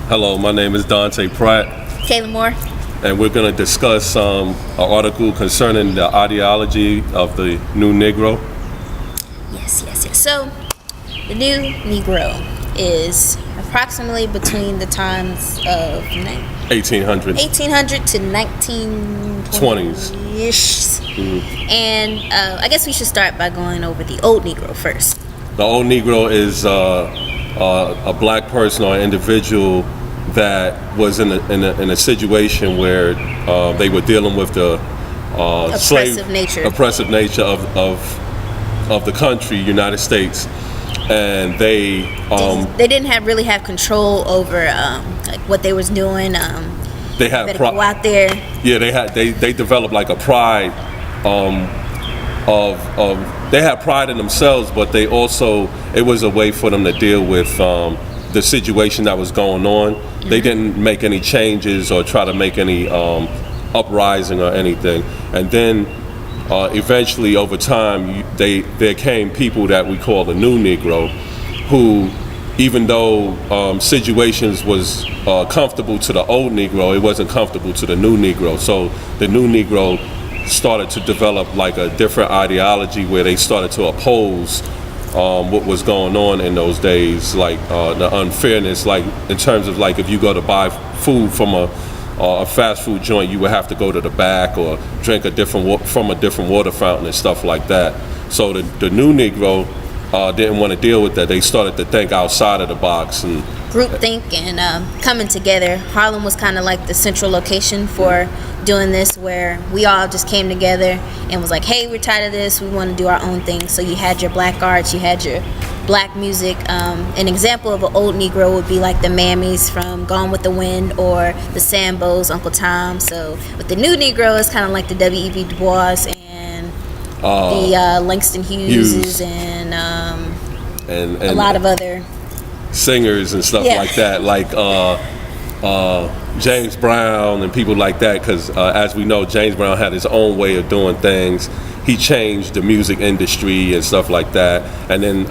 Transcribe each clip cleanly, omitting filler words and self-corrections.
Hello, my name is Dante Pratt, Kaelyn Moore. and we're going to discuss an article concerning the ideology of the New Negro. Yes. So, the New Negro is approximately between the times of 1800. 1800 to 1920s. And I guess we should start by going over the Old Negro first. The Old Negro is a black person or individual that was in a situation where they were dealing with the Oppressive nature of the country, United States, and they didn't really have control over like what they was doing. They had go out there. Yeah, they developed like a pride of they had pride in themselves, but it was a way for them to deal with the situation that was going on. Mm-hmm. They didn't make any changes or try to make any uprising or anything. And then eventually, over time, there came people that we call the New Negro, who, even though situations was comfortable to the Old Negro, it wasn't comfortable to the New Negro. So the New Negro started to develop like a different ideology where they started to oppose what was going on in those days, like the unfairness, like in terms of like if you go to buy food from a fast food joint, you would have to go to the back or drink from a different water fountain and stuff like that. So the New Negro didn't want to deal with that. They started to think outside of the box and groupthink and coming together. Harlem was kind of like the central location for doing this, where we all just came together and was like, hey, we're tired of this, we want to do our own thing. So you had your black arts, you had your black music. An example of an Old Negro would be like the Mammies from Gone with the Wind, or the Sambos, Uncle Tom. So with the New Negro, it's kind of like the W.E.B. Du Bois and the Langston Hughes and a lot of other singers and stuff like that, like James Brown and people like that, because as we know, James Brown had his own way of doing things. He changed the music industry and stuff like that. And then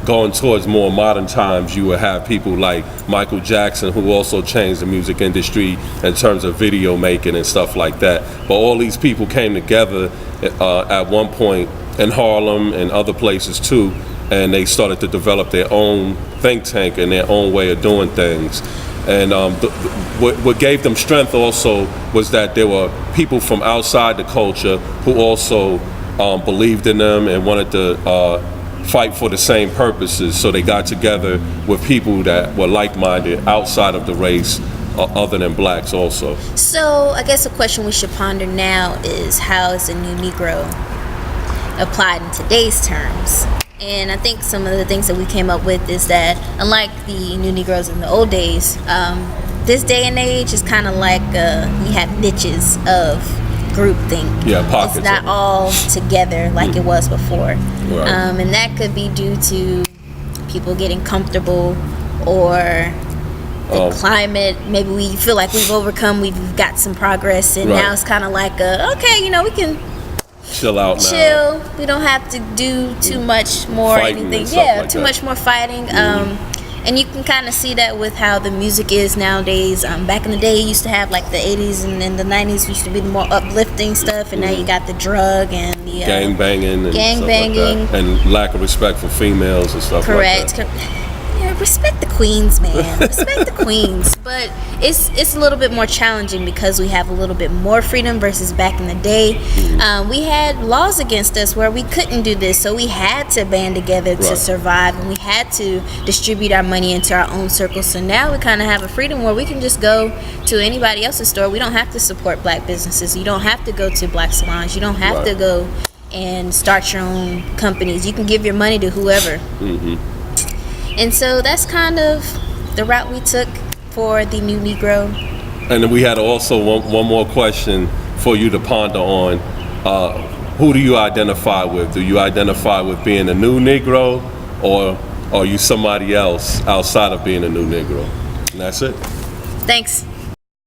going towards more modern times, you would have people like Michael Jackson, who also changed the music industry in terms of video making and stuff like that. But all these people came together at one point in Harlem and other places too, and they started to develop their own think tank and their own way of doing things. And what gave them strength also was that there were people from outside the culture who also believed in them and wanted to fight for the same purposes. So they got together with people that were like-minded outside of the race, other than blacks also. So I guess a question we should ponder now is, how is the New Negro applied in today's terms? And I think some of the things that we came up with is that, unlike the New Negroes in the old days, this day and age is kind of like you have niches of groupthink. Yeah, pockets. It's not all together like it was before. Right. And that could be due to people getting comfortable, or the climate. Maybe we feel like we've we've got some progress, and now it's kind of like, okay, we can chill out now. Chill. We don't have to do too much more fighting anything. Like too much more fighting. And you can kind of see that with how the music is nowadays. Back in the day, you used to have like the 80s and the 90s used to be the more uplifting stuff, and now you got the drug and the gang banging like and lack of respect for females and stuff like that. Yeah, respect the queens, man. Respect the queens. But it's a little bit more challenging because we have a little bit more freedom versus back in the day. We had laws against us where we couldn't do this, so we had to band together to survive, and we had to distribute our money into our own circles. So now we kind of have a freedom where we can just go to anybody else's store. We don't have to support black businesses. You don't have to go to black salons. You don't have to go and start your own companies. You can give your money to whoever. And so that's kind of the route we took for the New Negro. And then we had also one more question for you to ponder on. Who do you identify with? Do you identify with being a New Negro, or are you somebody else outside of being a New Negro? And that's it. Thanks.